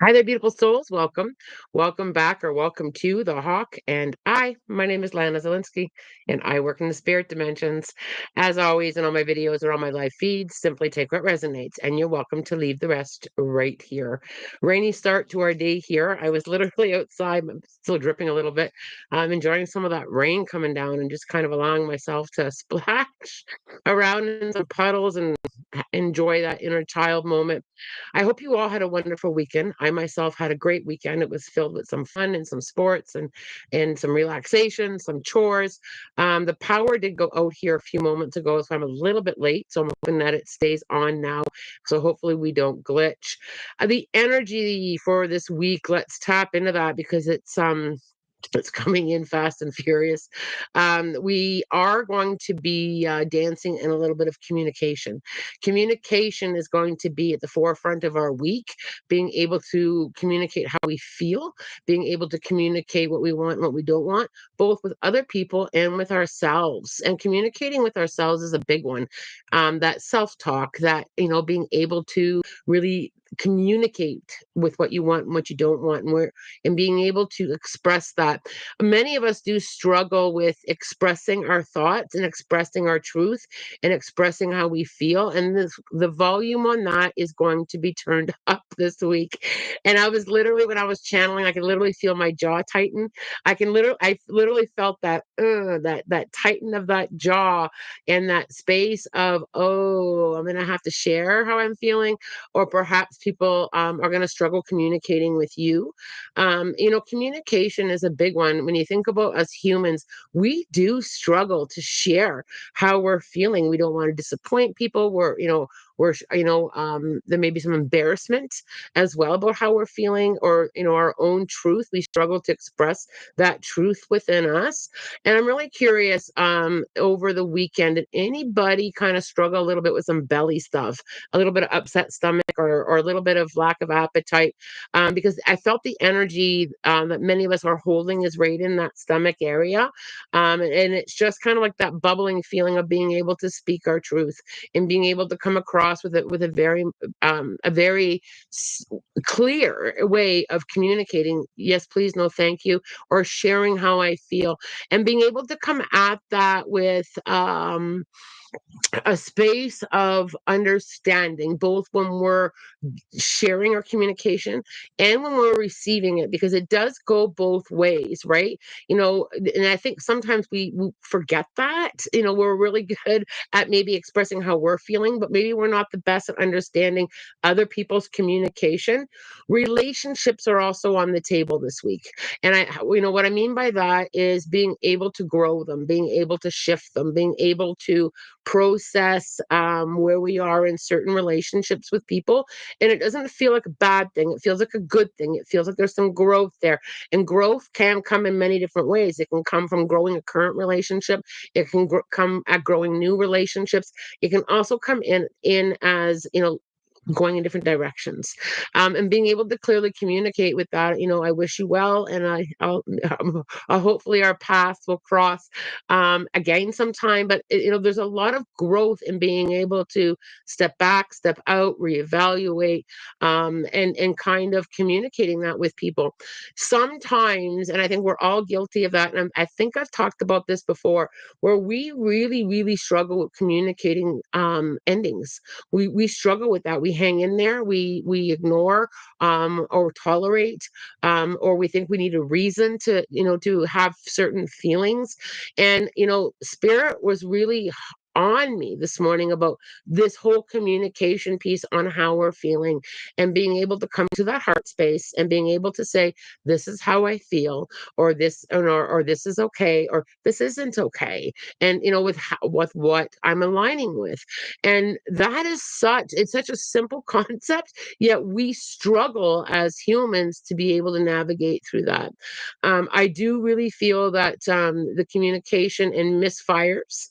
Hi there, beautiful souls. Welcome. Welcome back or welcome to The Hawk. And my name is Lana Zelinsky, and I work in the spirit dimensions. As always, in all my videos or on my live feeds, simply take what resonates, and you're welcome to leave the rest right here. Rainy start to our day here. I was literally outside, I'm still dripping a little bit. I'm enjoying some of that rain coming down and just kind of allowing myself to splash around in some puddles and enjoy that inner child moment. I hope you all had a wonderful weekend. I myself had a great weekend. It was filled with some fun and some sports and some relaxation, some chores. The power did go out here a few moments ago, so I'm a little bit late. So I'm hoping that it stays on now. So hopefully we don't glitch. The energy for this week, let's tap into that because it's coming in fast and furious. We are going to be dancing in a little bit of communication. Communication is going to be at the forefront of our week, being able to communicate how we feel, being able to communicate what we want and what we don't want, both with other people and with ourselves. And communicating with ourselves is a big one. That self talk, being able to really communicate with what you want and what you don't want and being able to express that. Many of us do struggle with expressing our thoughts and expressing our truth and expressing how we feel. And the volume on that is going to be turned up this week. And I was literally, when I was channeling, I could literally feel my jaw tighten. I literally felt that tighten of that jaw and that space of, oh, I'm going to have to share how I'm feeling, or perhaps people are going to struggle communicating with you. Communication is a big one. When you think about us humans, we do struggle to share how we're feeling. We don't want to disappoint people. There may be some embarrassment as well about how we're feeling, or our own truth. We struggle to express that truth within us. And I'm really curious, over the weekend, did anybody kind of struggle a little bit with some belly stuff, a little bit of upset stomach, or a little bit of lack of appetite? Because I felt the energy that many of us are holding is right in that stomach area. And it's just kind of like that bubbling feeling of being able to speak our truth and being able to come across with it with a very clear way of communicating. Yes, please, no, thank you, or sharing how I feel, and being able to come at that with a space of understanding, both when we're sharing our communication and when we're receiving it, because it does go both ways, right? And I think sometimes we forget that. We're really good at maybe expressing how we're feeling, but maybe we're not the best at understanding other people's communication. Relationships are also on the table this week, and what I mean by that is being able to grow them, being able to shift them, being able to process where we are in certain relationships with people. And it doesn't feel like a bad thing. It feels like a good thing. It feels like there's some growth there. And growth can come in many different ways. It can come from growing a current relationship. It can come at growing new relationships. It can also come in as, going in different directions, and being able to clearly communicate with that. I wish you well, and hopefully our paths will cross again sometime. But there's a lot of growth in being able to step back, step out, reevaluate, and kind of communicating that with people. Sometimes, and I think we're all guilty of that, and I think I've talked about this before, where we really, really struggle with communicating endings. We struggle with that. We hang in there. We ignore, or tolerate, or we think we need a reason to have certain feelings. And spirit was really on me this morning about this whole communication piece on how we're feeling, and being able to come to that heart space and being able to say, this is how I feel, or this is okay, or this isn't okay, and with what I'm aligning with. And it's such a simple concept, yet we struggle as humans to be able to navigate through that. I do really feel that the communication and misfires.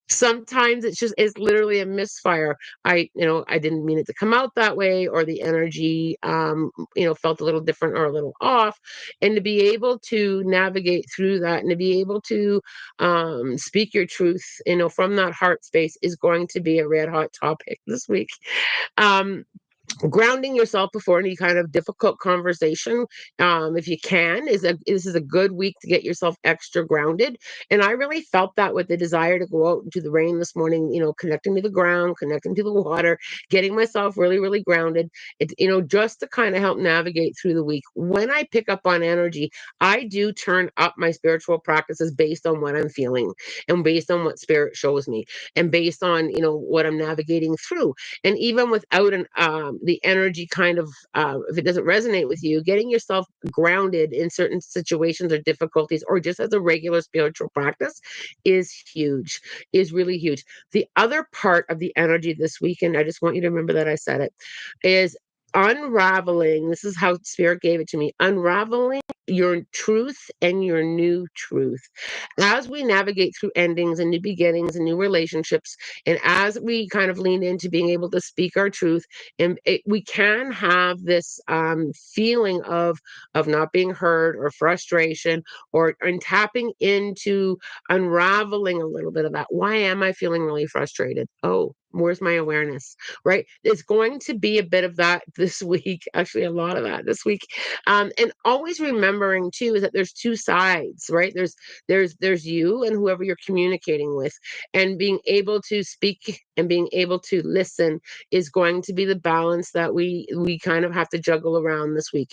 Sometimes it's literally a misfire. I didn't mean it to come out that way, or the energy, felt a little different or a little off. And to be able to navigate through that, and to be able to speak your truth, from that heart space, is going to be a red hot topic this week. Um, grounding yourself before any kind of difficult conversation, if you can, this is a good week to get yourself extra grounded. And I really felt that with the desire to go out into the rain this morning, connecting to the ground, connecting to the water, getting myself really, really grounded. It's, just to kind of help navigate through the week. When I pick up on energy, I do turn up my spiritual practices based on what I'm feeling and based on what spirit shows me and based on, what I'm navigating through. And even without the energy kind of, if it doesn't resonate with you, getting yourself grounded in certain situations or difficulties, or just as a regular spiritual practice, is huge, is really huge. The other part of the energy this weekend, I just want you to remember that I said it, is unraveling. This is how spirit gave it to me: unraveling your truth and your new truth. As we navigate through endings and new beginnings and new relationships, and as we kind of lean into being able to speak our truth, and we can have this feeling of not being heard, or frustration, or and tapping into unraveling a little bit of that. Why am I feeling really frustrated? Oh, where's my awareness? Right? It's going to be a bit of that this week, actually, a lot of that this week. And always remembering too is that there's two sides, right? There's you and whoever you're communicating with, and being able to speak and being able to listen is going to be the balance that we kind of have to juggle around this week.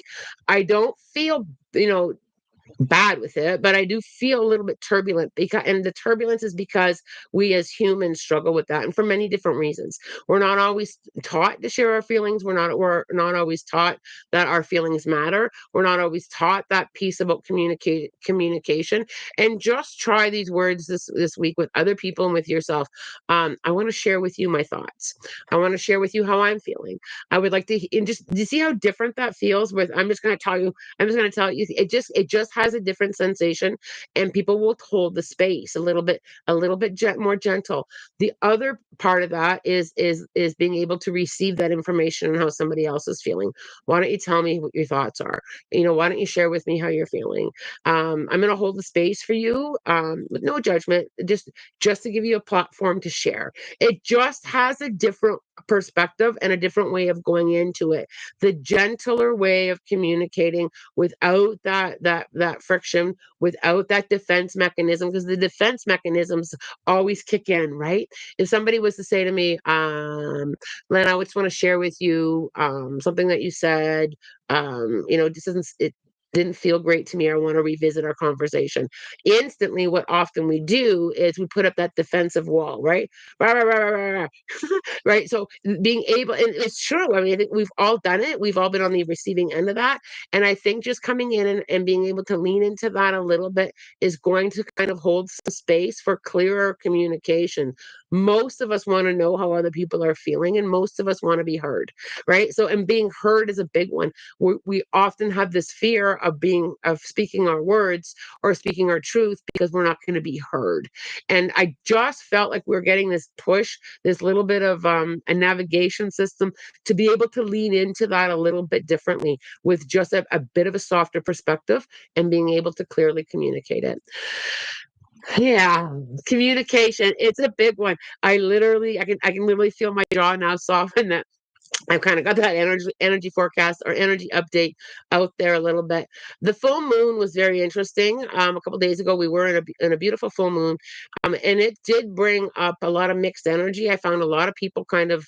I don't feel, you know bad with it, but I do feel a little bit turbulent, because and the turbulence is because we as humans struggle with that, and for many different reasons. We're not always taught to share our feelings. We're not always taught that our feelings matter. We're not always taught that piece about communication. And just try these words this week with other people and with yourself. I want to share with you my thoughts. I want to share with you how I'm feeling. I would like to, and just, do you see how different that feels? With, I'm just going to tell you, it just has a different sensation, and people will hold the space a little bit more gentle. The other part of that is being able to receive that information and how somebody else is feeling. Why don't you tell me what your thoughts are? Why don't you share with me how you're feeling? I'm going to hold the space for you, with no judgment, just to give you a platform to share. It just has a different perspective and a different way of going into it. The gentler way of communicating, without that friction, without that defense mechanism, because the defense mechanisms always kick in, right? If somebody was to say to me, Len, I just want to share with you something that you said, this isn't it didn't feel great to me. I want to revisit our conversation. Instantly, what often we do is we put up that defensive wall, right? Rah, rah, rah, rah, rah, rah. Right. So being able, and it's true. I mean, I think we've all done it. We've all been on the receiving end of that. And I think just coming in and being able to lean into that a little bit is going to kind of hold some space for clearer communication. Most of us want to know how other people are feeling, and most of us want to be heard, right? So, and being heard is a big one. We often have this fear of speaking our words or speaking our truth, because we're not going to be heard. And I just felt like we're getting this push, this little bit of a navigation system, to be able to lean into that a little bit differently, with just a bit of a softer perspective, and being able to clearly communicate it. Yeah, communication, it's a big one. I can literally feel my jaw now soften. I've kind of got that energy forecast or energy update out there a little bit. The full moon was very interesting. A couple days ago, we were in a beautiful full moon, and it did bring up a lot of mixed energy. I found a lot of people kind of,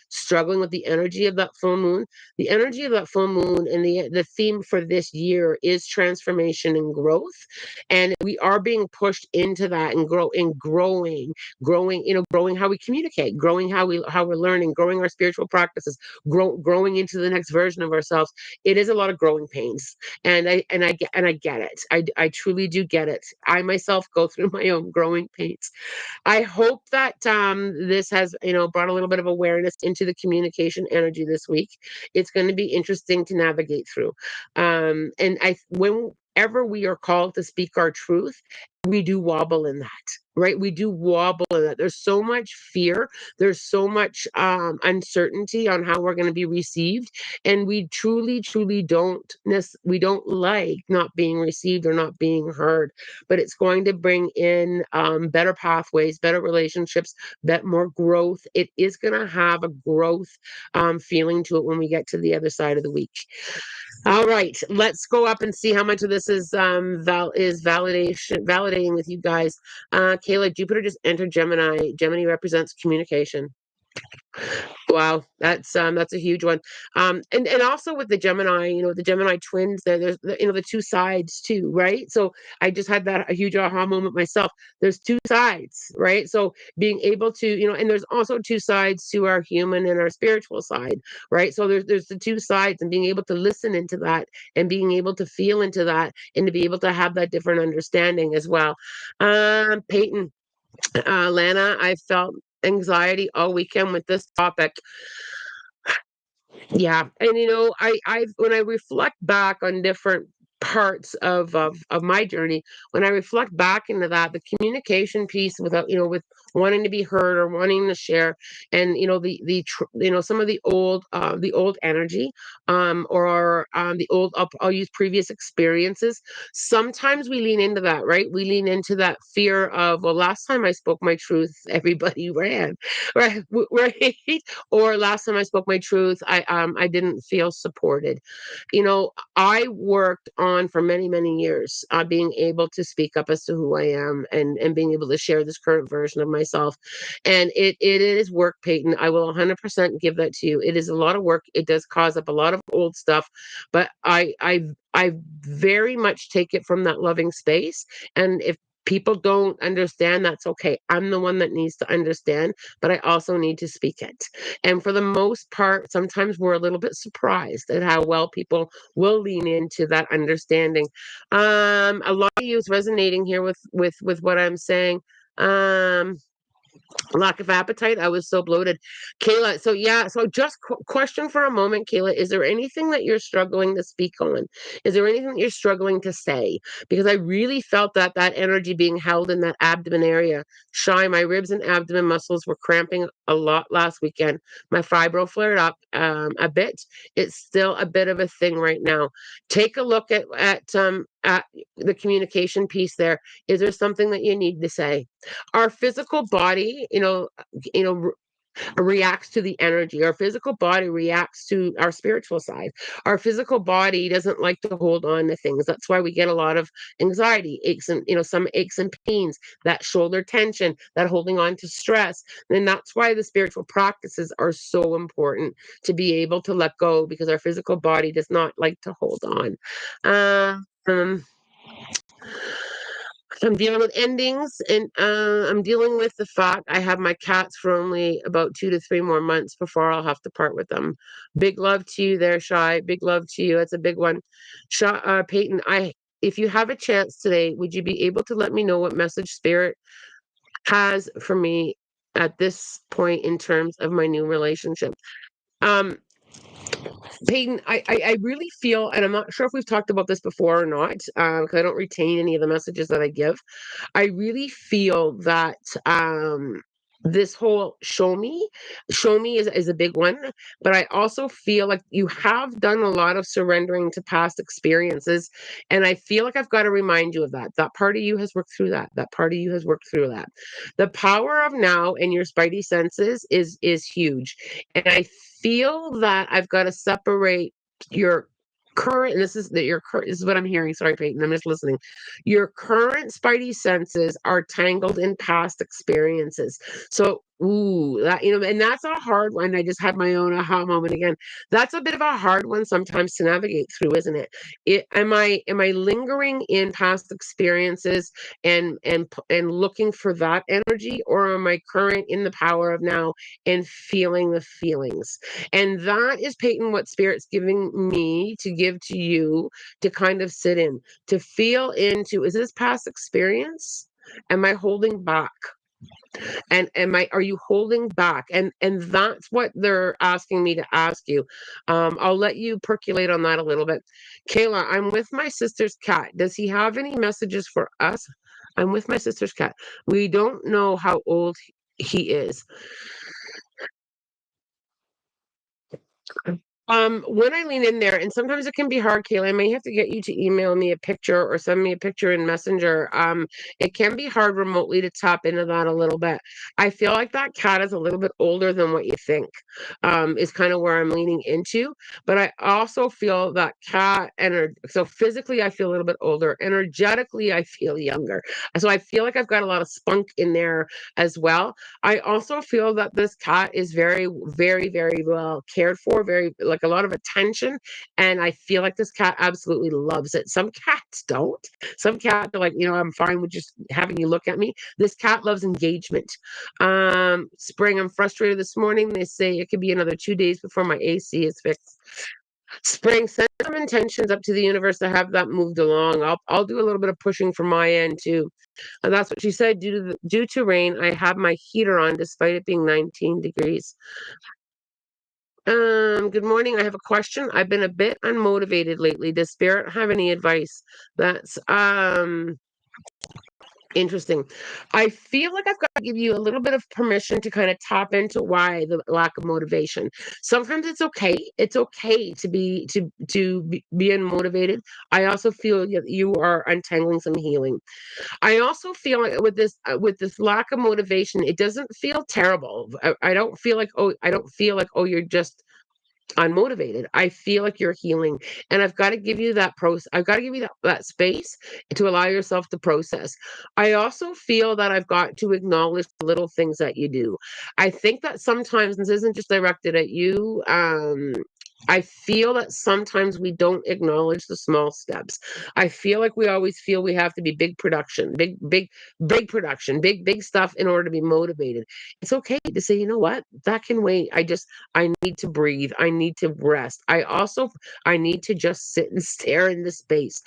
struggling with the energy of that full moon. The energy of that full moon, and the theme for this year is transformation and growth, and we are being pushed into that, and growing how we communicate, growing how we're learning, growing our spiritual practices, growing into the next version of ourselves. It is a lot of growing pains, and I get it. I truly do get it. I myself go through my own growing pains. I hope that this has, brought a little bit of awareness into the communication energy this week. It's going to be interesting to navigate through. And whenever we are called to speak our truth, we do wobble in that. right? We do wobble in that. There's so much fear. There's so much uncertainty on how we're going to be received, and we truly, truly we don't like not being received or not being heard. But it's going to bring in better pathways, better relationships, more growth. It is going to have a growth feeling to it when we get to the other side of the week. All right, let's go up and see how much of this is validating with you guys. Kayla, Jupiter just entered Gemini. Gemini represents communication. Wow, that's a huge one. And also with the Gemini, the Gemini twins, there's the two sides too, right? So I just had that a huge aha moment myself. There's two sides, right? So being able to, and there's also two sides to our human and our spiritual side, right? So there's the two sides, and being able to listen into that and being able to feel into that and to be able to have that different understanding as well. Peyton, Lana, I felt anxiety all weekend with this topic. Yeah, and I when I reflect back on different parts of my journey, when I reflect back into that, the communication piece without, with wanting to be heard or wanting to share, and some of the old energy, or the old, I'll use previous experiences. Sometimes we lean into that, right? We lean into that fear of, well, last time I spoke my truth, everybody ran, right? Right? Or last time I spoke my truth, I didn't feel supported. I worked on for many, many years, being able to speak up as to who I am, and being able to share this current version of myself. And it is work, Peyton. I will 100% give that to you. It is a lot of work. It does cause up a lot of old stuff, but I very much take it from that loving space. And if people don't understand, that's okay. I'm the one that needs to understand, but I also need to speak it. And for the most part, sometimes we're a little bit surprised at how well people will lean into that understanding. A lot of you is resonating here with what I'm saying. Lack of appetite. I was so bloated. Kayla, so yeah, so just question for a moment, Kayla. Is there anything that you're struggling to speak on? Is there anything that you're struggling to say? Because I really felt that energy being held in that abdomen area. Shy, my ribs and abdomen muscles were cramping a lot last weekend. My fibro flared up a bit. It's still a bit of a thing right now. Take a look at the communication piece there. Is there something that you need to say? Our physical body, reacts to the energy. Our physical body reacts to our spiritual side. Our physical body doesn't like to hold on to things. That's why we get a lot of anxiety, aches, and some aches and pains, that shoulder tension, that holding on to stress. And that's why the spiritual practices are so important, to be able to let go, because our physical body does not like to hold on. Um, I'm dealing with endings, and I'm dealing with the fact I have my cats for only about 2 to 3 more months before I'll have to part with them. Big love to you there, Shy. Big love to you. That's a big one. Peyton, if you have a chance today, would you be able to let me know what message Spirit has for me at this point in terms of my new relationship? Um, Peyton, I really feel, and I'm not sure if we've talked about this before or not, because I don't retain any of the messages that I give. I really feel that this whole show me is a big one, but I also feel like you have done a lot of surrendering to past experiences, and I feel like I've got to remind you of that. That part of you has worked through that. That part of you has worked through that. The power of now and your spidey senses is huge, and I feel that I've got to separate your current, and this is what I'm hearing. Sorry, Peyton, I'm just listening. Your current spidey senses are tangled in past experiences. So, ooh, and that's a hard one. I just had my own aha moment again. That's a bit of a hard one sometimes to navigate through, isn't it? Am I lingering in past experiences and looking for that energy, or am I current in the power of now and feeling the feelings? And that is, Peyton, what Spirit's giving me to give to you, to kind of sit in, to feel into, is this past experience? Am I holding back? And are you holding back? And that's what they're asking me to ask you. I'll let you percolate on that a little bit. Kayla, I'm with my sister's cat. Does he have any messages for us? I'm with my sister's cat. We don't know how old he is. When I lean in there, and sometimes it can be hard, Kayla, I may have to get you to email me a picture or send me a picture in Messenger. It can be hard remotely to tap into that a little bit. I feel like that cat is a little bit older than what you think, is kind of where I'm leaning into. But I also feel that so physically I feel a little bit older. Energetically, I feel younger. So I feel like I've got a lot of spunk in there as well. I also feel that this cat is very, very, very well cared for, very like a lot of attention. And I feel like this cat absolutely loves it. Some cats don't. Some cats are like, I'm fine with just having you look at me. This cat loves engagement. Spring, I'm frustrated this morning. They say it could be another 2 days before my AC is fixed. Spring, send some intentions up to the universe to have that moved along. I'll do a little bit of pushing from my end too. And that's what she said. Due to rain, I have my heater on despite it being 19 degrees. Good morning. I have a question. I've been a bit unmotivated lately. Does Spirit have any advice? That's interesting. I feel like I've got to give you a little bit of permission to kind of tap into why the lack of motivation. Sometimes it's okay. It's okay to be unmotivated. I also feel that you are untangling some healing. I also feel like with this lack of motivation, it doesn't feel terrible. I don't feel like you're just unmotivated. I feel like you're healing, and I've got to give you that process. I've got to give you that space to allow yourself to process. I also feel that I've got to acknowledge the little things that you do. I think that sometimes this isn't just directed at you. I feel that sometimes we don't acknowledge the small steps. I feel like we always feel we have to be big production, big production, big stuff in order to be motivated. It's okay to say, you know what, that can wait. I need to breathe. I need to rest. I need to just sit and stare into space.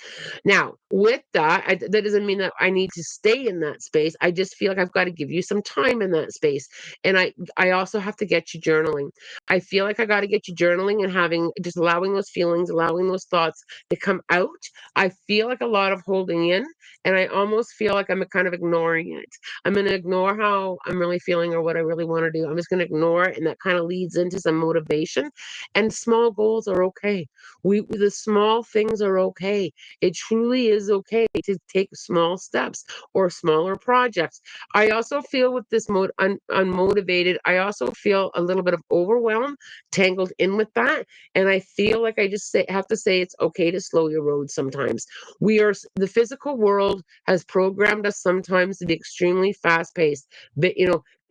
Now, with that, that doesn't mean that I need to stay in that space. I just feel like I've got to give you some time in that space. And I also have to get you journaling. I feel like I got to get you journaling and having just allowing those feelings, allowing those thoughts to come out. I feel like a lot of holding in, and I almost feel like I'm kind of ignoring it. I'm going to ignore how I'm really feeling or what I really want to do. I'm just going to ignore it, and that kind of leads into some motivation. And small goals are okay. The small things are okay. It truly is okay to take small steps or smaller projects. I also feel with this unmotivated, I also feel a little bit of overwhelm tangled in with that. And I feel like I just have to say it's okay to slow your road sometimes. The physical world has programmed us sometimes to be extremely fast paced, but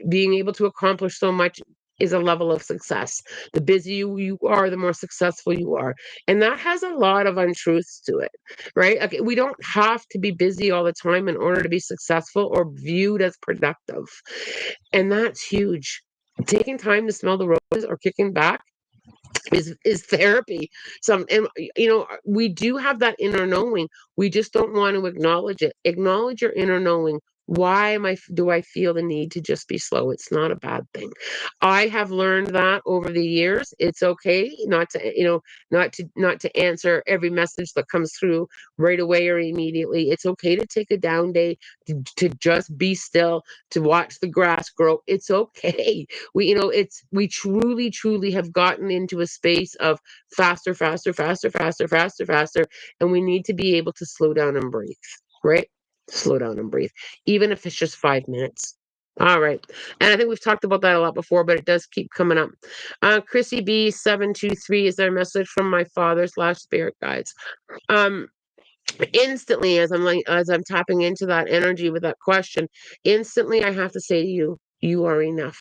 being able to accomplish so much is a level of success. The busier you are, the more successful you are. And that has a lot of untruths to it, right? Okay, we don't have to be busy all the time in order to be successful or viewed as productive. And that's huge. Taking time to smell the roses or kicking back is therapy. We do have that inner knowing. We just don't want to acknowledge it. Acknowledge your inner knowing. Why do I feel the need to just be slow? It's not a bad thing. I have learned that over the years. It's okay not to answer every message that comes through right away or immediately. It's okay to take a down day, to just be still, to watch the grass grow. It's okay. We truly, truly have gotten into a space of faster, faster, faster, faster, faster, faster, and we need to be able to slow down and breathe, right? Slow down and breathe, even if it's just 5 minutes. All right. And I think we've talked about that a lot before, but it does keep coming up. Chrissy B723 is there a message from my father/spirit guides. Um, Instantly, as I'm tapping into that energy with that question, instantly I have to say to you, you are enough.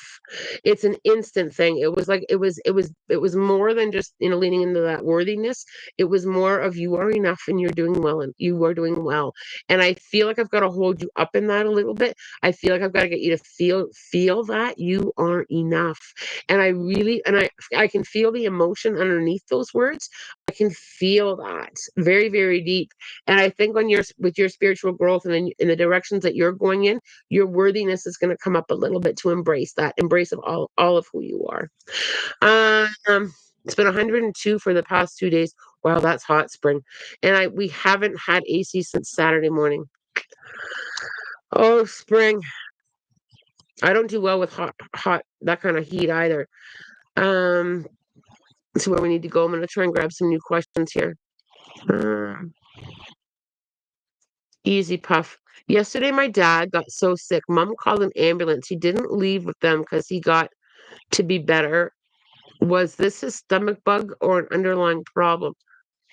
It's an instant thing. It was more than just leaning into that worthiness. It was more of you are enough and you're doing well and you are doing well. And I feel like I've got to hold you up in that a little bit. I feel like I've got to get you to feel that you are enough. And I can feel the emotion underneath those words. I can feel that very, very deep. And I think with your spiritual growth and in the directions that you're going in, your worthiness is going to come up a little bit to embrace that embrace of all of who you are. It's been 102 for the past 2 days. Wow, that's hot, Spring. And we haven't had AC since Saturday morning. Oh, spring. I don't do well with hot, that kind of heat either. Um, so where we need to go. I'm gonna try and grab some new questions here. Um, Easy puff. Yesterday, my dad got so sick. Mom called an ambulance. He didn't leave with them because he got to be better. Was this his stomach bug or an underlying problem?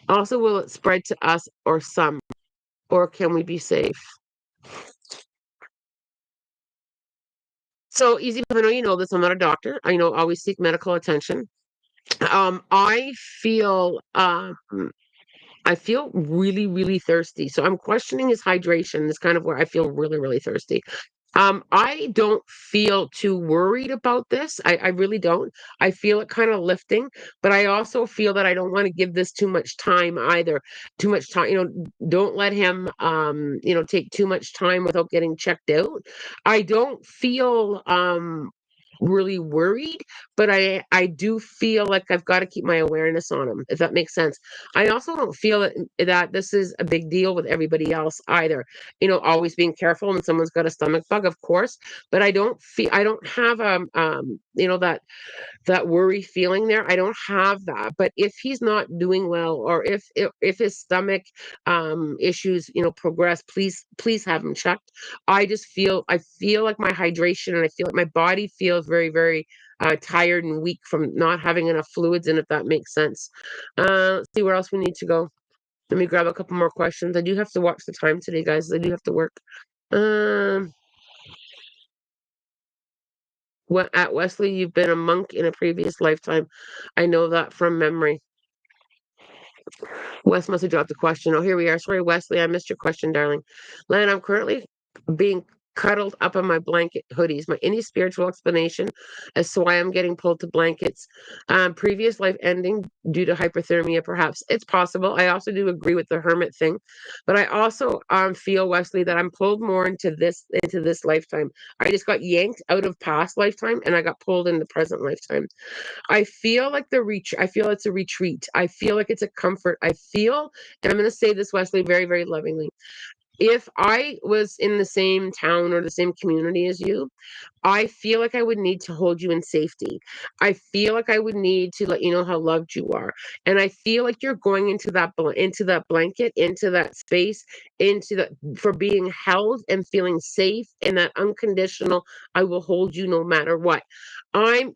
Also, will it spread to us or some? Or can we be safe? So, easy puff, I know you know this. I'm not a doctor. I know always seek medical attention. I feel I feel really, really thirsty. So I'm questioning his hydration. Is kind of where I feel really, really thirsty. I don't feel too worried about this. I really don't. I feel it kind of lifting, but I also feel that I don't want to give this too much time either. Too much time, don't let him take too much time without getting checked out. I don't feel really worried, but I do feel like I've got to keep my awareness on him, if that makes sense. I also don't feel that this is a big deal with everybody else either. Always being careful when someone's got a stomach bug, of course, but I don't have that worry feeling there. I don't have that. But if he's not doing well, or if his stomach issues, progress, please have him checked. I feel like my hydration, and I feel like my body feels very, very tired and weak from not having enough fluids in, if that makes sense. Let's see where else we need to go. Let me grab a couple more questions. I do have to watch the time today, guys. I do have to work. Um, at Wesley, you've been a monk in a previous lifetime. I know that from memory. Wes must have dropped the question. Oh, here we are. Sorry, Wesley, I missed your question, darling. Len, I'm currently being cuddled up on my blanket hoodies. My any spiritual explanation as to why I'm getting pulled to blankets. Previous life ending due to hyperthermia, perhaps. It's possible. I also do agree with the hermit thing, but I also feel, Wesley, that I'm pulled more into this lifetime. I just got yanked out of past lifetime, and I got pulled into present lifetime. I feel like I feel it's a retreat. I feel like it's a comfort. I feel, and I'm going to say this, Wesley, very, very lovingly. If I was in the same town or the same community as you, I feel like I would need to hold you in safety. I feel like I would need to let you know how loved you are. And I feel like you're going into that blanket, into that space, into the for being held and feeling safe in that unconditional, I will hold you no matter what.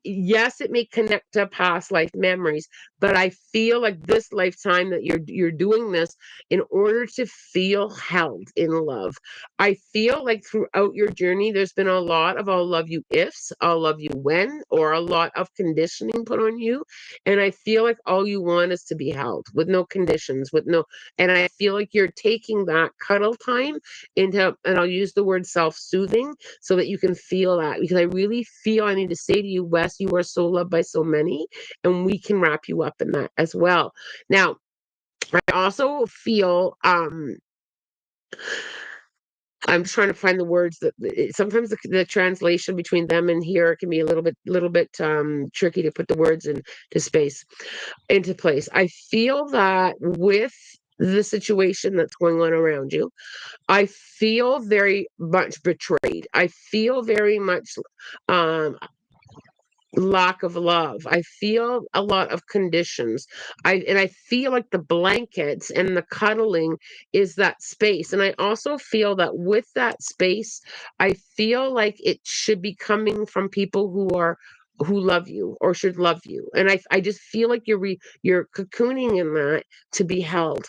Yes, it may connect to past life memories, but I feel like this lifetime that you're doing this in order to feel held in love. I feel like throughout your journey, there's been a lot of I'll love you ifs, I'll love you when, or a lot of conditioning put on you. And I feel like all you want is to be held with no conditions, and I feel like you're taking that cuddle time into, and I'll use the word self soothing so that you can feel that. Because I really feel I need to say to you, Wes, you are so loved by so many, and we can wrap you up in that as well. Now, I also feel I'm trying to find the words that sometimes the translation between them and here can be a little bit tricky to put the words into place. I feel that with the situation that's going on around you, I feel very much betrayed. I feel very much um lack of love. I feel a lot of conditions. I feel like the blankets and the cuddling is that space. And I also feel that with that space, I feel like it should be coming from people who love you or should love you. And I just feel like you're cocooning in that to be held.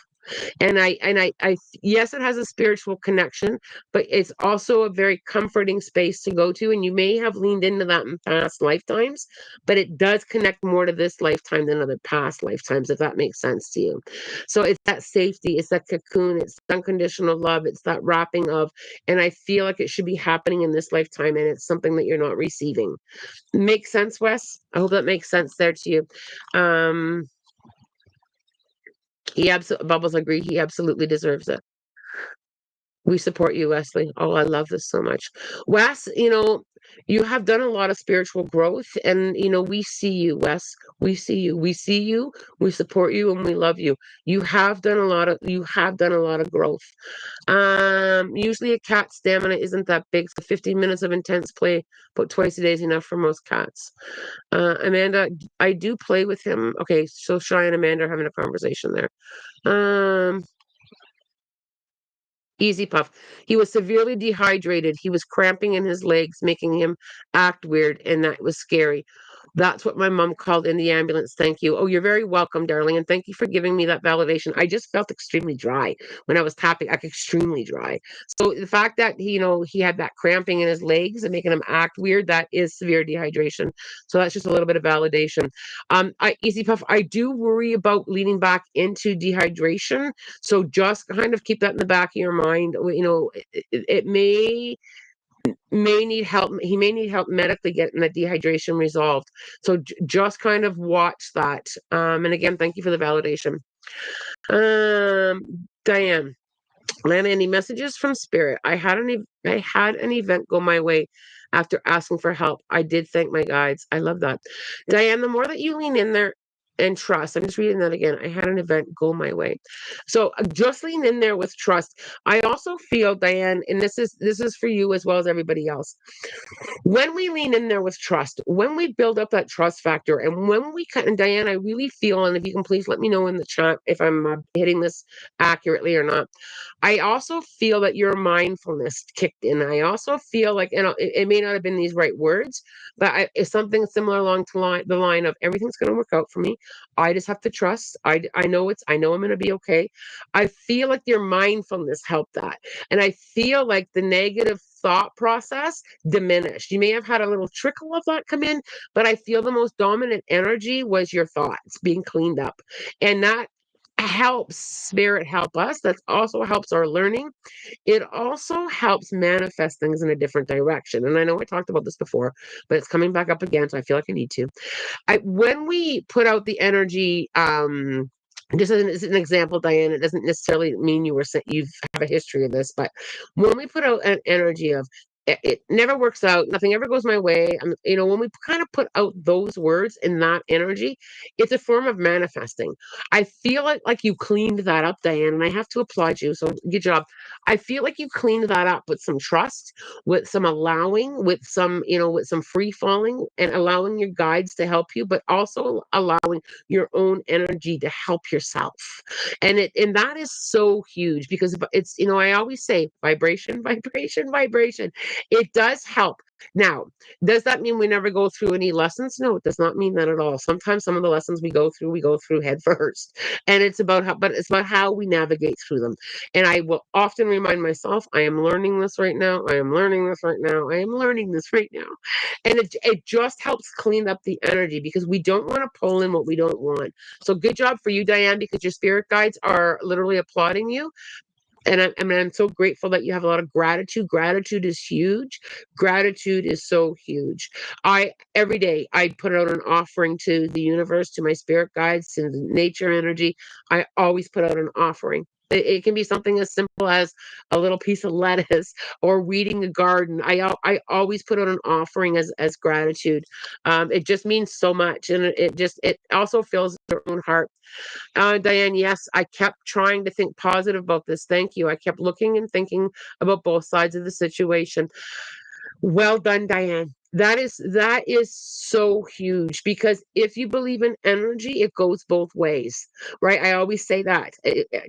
Yes, it has a spiritual connection, but it's also a very comforting space to go to. And you may have leaned into that in past lifetimes, but it does connect more to this lifetime than other past lifetimes, if that makes sense to you. So it's that safety, it's that cocoon, it's unconditional love, it's that wrapping of, and I feel like it should be happening in this lifetime, and it's something that you're not receiving. Makes sense, Wes? I hope that makes sense there to you. Um, Bubbles agree. He absolutely deserves it. We support you, Wesley. Oh, I love this so much. Wes, you have done a lot of spiritual growth, and we see you, Wes. We see you. We see you. We support you, and we love you. You have done a lot of growth. Usually a cat's stamina isn't that big, so 15 minutes of intense play, but twice a day is enough for most cats. Amanda, I do play with him. Okay, so Shy and Amanda are having a conversation there. Um, Easy Puff. He was severely dehydrated. He was cramping in his legs, making him act weird, and that was scary. That's what my mom called in the ambulance. Thank you. Oh, you're very welcome, darling, and thank you for giving me that validation. I just felt extremely dry when I was tapping, like extremely dry. So the fact that he had that cramping in his legs and making him act weird, that is severe dehydration. So that's just a little bit of validation. Easy Puff, I do worry about leaning back into dehydration, so just kind of keep that in the back of your mind. It may need help. He may need help medically getting the dehydration resolved. So just kind of watch that. And again, thank you for the validation. Diane, Lana, any messages from Spirit? I had an event go my way after asking for help. I did thank my guides. I love that. Diane, the more that you lean in there and trust, I'm just reading that again. I had an event go my way. So just lean in there with trust. I also feel, Diane, and this is for you as well as everybody else. When we lean in there with trust, when we build up that trust factor, and when we cut, and Diane, I really feel, and if you can please let me know in the chat if I'm hitting this accurately or not. I also feel that your mindfulness kicked in. I also feel like, it may not have been these right words, but it's something similar along to the line of everything's going to work out for me. I just have to trust. I know I'm going to be okay. I feel like your mindfulness helped that. And I feel like the negative thought process diminished. You may have had a little trickle of that come in, but I feel the most dominant energy was your thoughts being cleaned up. And that helps spirit help us. That also helps our learning. It also helps manifest things in a different direction. And I know I talked about this before, but it's coming back up again, so I feel like I need to. When we put out the energy, just as an example, Diane, it doesn't necessarily mean you have a history of this, but when we put out an energy of it never works out, nothing ever goes my way. When we kind of put out those words in that energy, it's a form of manifesting. I feel like you cleaned that up, Diane, and I have to applaud you. So good job. I feel like you cleaned that up with some trust, with some allowing, with some free falling, and allowing your guides to help you, but also allowing your own energy to help yourself. And that is so huge because it's, I always say vibration, vibration, vibration. It does help. Now, does that mean we never go through any lessons? No, it does not mean that at all. Sometimes some of the lessons we go through head first. And it's about how we navigate through them. And I will often remind myself, I am learning this right now. I am learning this right now. I am learning this right now. And it just helps clean up the energy because we don't want to pull in what we don't want. So good job for you, Diane, because your spirit guides are literally applauding you. And I'm so grateful that you have a lot of gratitude. Gratitude is huge. Gratitude is so huge. Every day I put out an offering to the universe, to my spirit guides, to the nature energy. I always put out an offering. It can be something as simple as a little piece of lettuce or weeding a garden. I always put out an offering as gratitude. It just means so much, and it also fills their own heart. Diane, yes, I kept trying to think positive about this. Thank you. I kept looking and thinking about both sides of the situation. Well done, Diane. That is so huge because if you believe in energy, it goes both ways, right? I always say that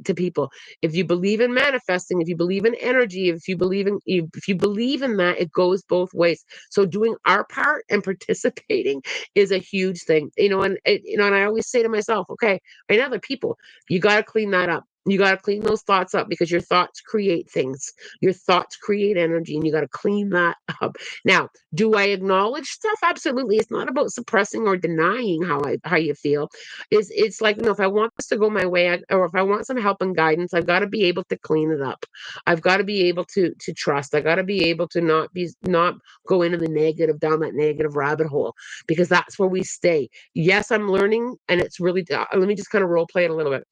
to people. If you believe in manifesting, if you believe in energy, if you believe in that, it goes both ways. So doing our part and participating is a huge thing, and I always say to myself, okay, right now the people, you got to clean that up. You got to clean those thoughts up because your thoughts create things. Your thoughts create energy, and you got to clean that up. Now, do I acknowledge stuff? Absolutely. It's not about suppressing or denying how you feel. It's like, if I want this to go my way, or if I want some help and guidance, I've got to be able to clean it up. I've got to be able to trust. I got to be able to not go into the negative, down that negative rabbit hole, because that's where we stay. Yes, I'm learning, and it's really. Let me just kind of role play it a little bit.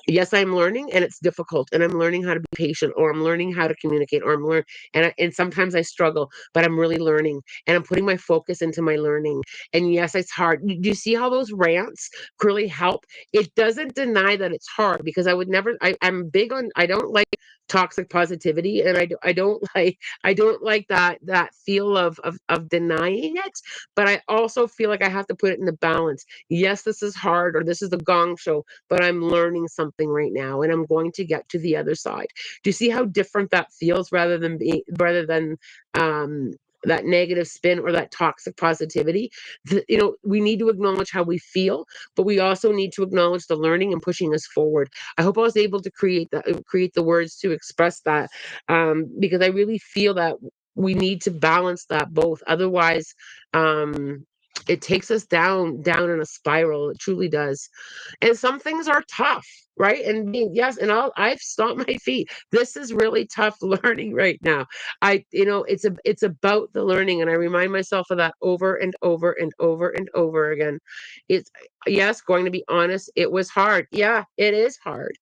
Yes, I'm learning and it's difficult and I'm learning how to be patient or I'm learning how to communicate or I'm learn and sometimes I struggle, but I'm really learning and I'm putting my focus into my learning. And yes, it's hard. Do you see how those rants really help? It doesn't deny that it's hard because I would never I'm big on I don't like toxic positivity and I don't I don't like that feel of denying it, but I also feel like I have to put it in the balance. Yes, this is hard or this is the gong show, but I'm learning something right now and I'm going to get to the other side. Do you see how different that feels rather than um that negative spin or that toxic positivity? We need to acknowledge how we feel, but we also need to acknowledge the learning and pushing us forward. I hope I was able to create the words to express that, because I really feel that we need to balance that both. Otherwise, it takes us down in a spiral. It truly does. And some things are tough, right? And yes, and I've stomped my feet. This is really tough learning right now. It's about the learning, and I remind myself of that over and over and over and over again. It's yes, going to be honest, it was hard. Yeah, it is hard.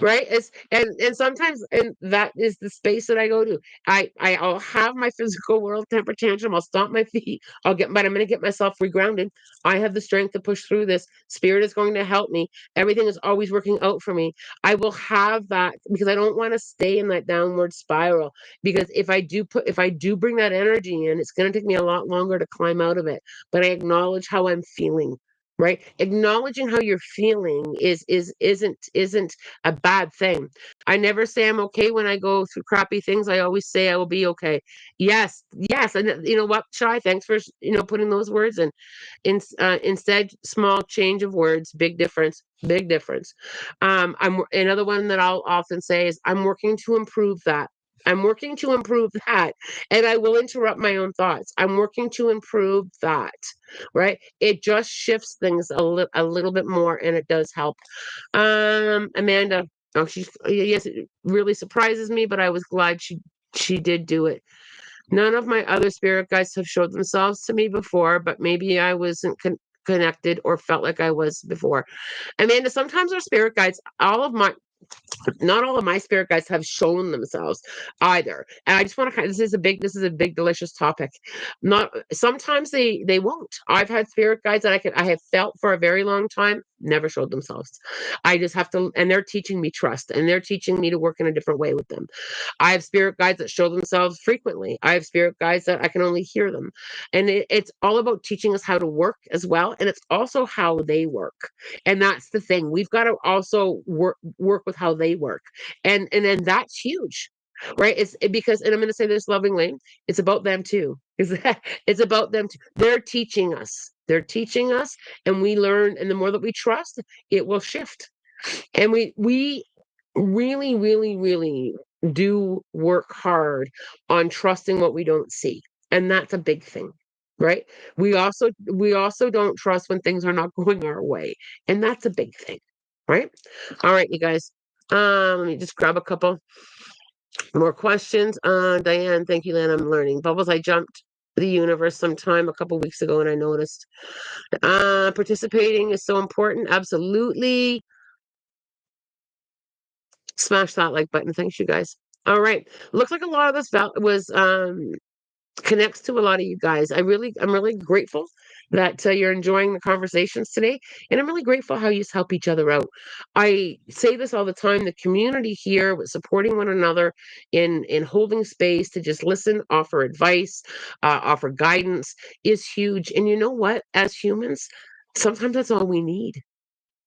Right? And sometimes and that is the space that I go to. I'll have my physical world temper tantrum. I'll stomp my feet. But I'm gonna get myself regrounded. I have the strength to push through this. Spirit is going to help me. Everything is always working out for me. I will have that because I don't want to stay in that downward spiral. Because if I do bring that energy in, it's gonna take me a lot longer to climb out of it. But I acknowledge how I'm feeling. Right, acknowledging how you're feeling isn't a bad thing. I never say I'm okay when I go through crappy things. I always say I will be okay. Yes, yes, and you know what, Shy? Thanks for putting those words in. Instead, small change of words, big difference, big difference. I'm another one that I'll often say is I'm working to improve that. I'm working to improve that, and I will interrupt my own thoughts. I'm working to improve that, right? It just shifts things a little bit more, and it does help. Amanda. Oh, yes, it really surprises me, but I was glad she did do it. None of my other spirit guides have showed themselves to me before, but maybe I wasn't connected or felt like I was before. Amanda, sometimes our spirit guides, not all of my spirit guides have shown themselves either. And I just want to this is a big delicious topic. Not sometimes they won't. I've had spirit guides that I have felt for a very long time, never showed themselves. I just have to, and they're teaching me trust and they're teaching me to work in a different way with them. I have spirit guides that show themselves frequently. I have spirit guides that I can only hear them. And it's all about teaching us how to work as well. And it's also how they work. And that's the thing. We've got to also work with how they work. And then that's huge. Right? Because and I'm gonna say this lovingly, it's about them too. It's about them too. They're teaching us. They're teaching us and we learn, and the more that we trust, it will shift. And we really, really, really do work hard on trusting what we don't see. And that's a big thing. Right? We also don't trust when things are not going our way. And that's a big thing. Right? All right, you guys. Let me just grab a couple more questions. Diane, thank you, Lynn. I'm learning. Bubbles, I jumped the universe sometime a couple weeks ago and I noticed. Participating is so important. Absolutely. Smash that like button. Thanks, you guys. All right. Looks like a lot of this was connects to a lot of you guys. I'm really grateful that you're enjoying the conversations today, and I'm really grateful how you help each other out. I say this all the time. The community here with supporting one another in holding space to just listen, offer advice, offer guidance is huge. And you know what? As humans, sometimes that's all we need.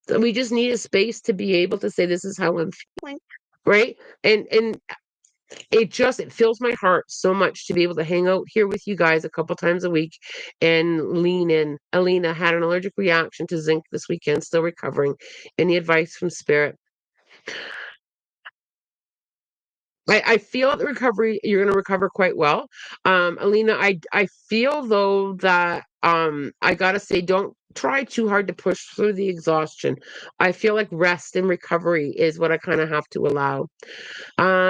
So we just need a space to be able to say, "This is how I'm feeling." Right? And it fills my heart so much to be able to hang out here with you guys a couple times a week and lean in. Alina had an allergic reaction to zinc this weekend, still recovering. Any advice from spirit? I feel the recovery, you're going to recover quite well. Alina, I feel though that I gotta say, don't try too hard to push through the exhaustion. I feel like rest and recovery is what I kind of have to allow.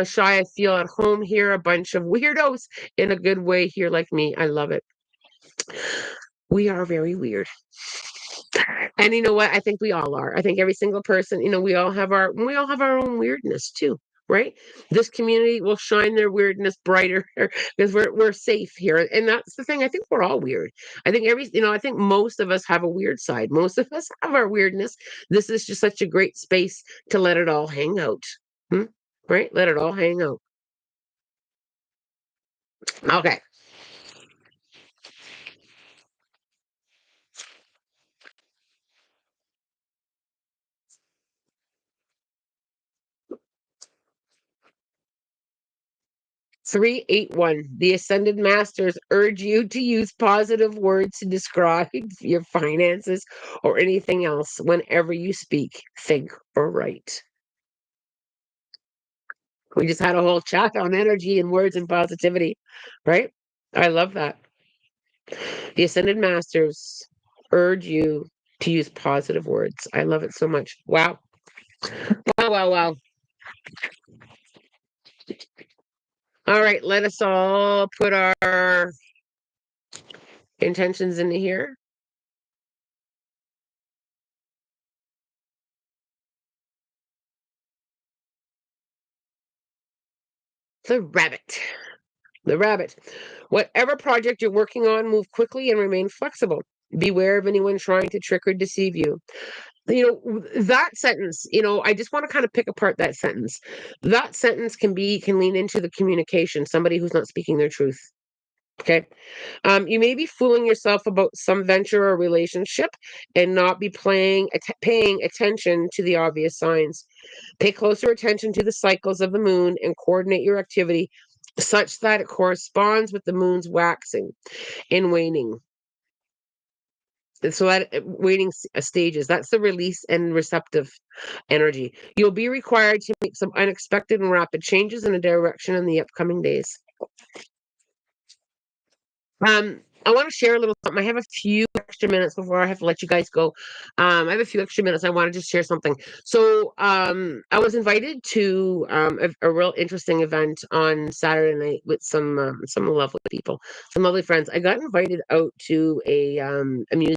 Shy, I feel at home here, a bunch of weirdos in a good way here like me. I love it. We are very weird. And you know what? I think we all are. I think every single person, we all have our own weirdness too, right? This community will shine their weirdness brighter because we're safe here. And that's the thing. I think we're all weird. I think most of us have a weird side. Most of us have our weirdness. This is just such a great space to let it all hang out. Hmm? Right? Let it all hang out. Okay. 381. The Ascended Masters urge you to use positive words to describe your finances or anything else whenever you speak, think, or write. We just had a whole chat on energy and words and positivity, right? I love that. The Ascended Masters urge you to use positive words. I love it so much. Wow. Wow, wow, wow. All right, let us all put our intentions into here. The rabbit. The rabbit. Whatever project you're working on, move quickly and remain flexible. Beware of anyone trying to trick or deceive you. That sentence, I just want to kind of pick apart that sentence. That sentence can lean into the communication, somebody who's not speaking their truth. Okay. You may be fooling yourself about some venture or relationship and not be paying attention to the obvious signs. Pay closer attention to the cycles of the moon and coordinate your activity such that it corresponds with the moon's waxing and waning. And so that stages, that's the release and receptive energy. You'll be required to make some unexpected and rapid changes in a direction in the upcoming days. I want to share a little something. I have a few extra minutes before I have to let you guys go. I have a few extra minutes. I want to just share something. So, I was invited to a real interesting event on Saturday night with some lovely people, some lovely friends. I got invited out to a museum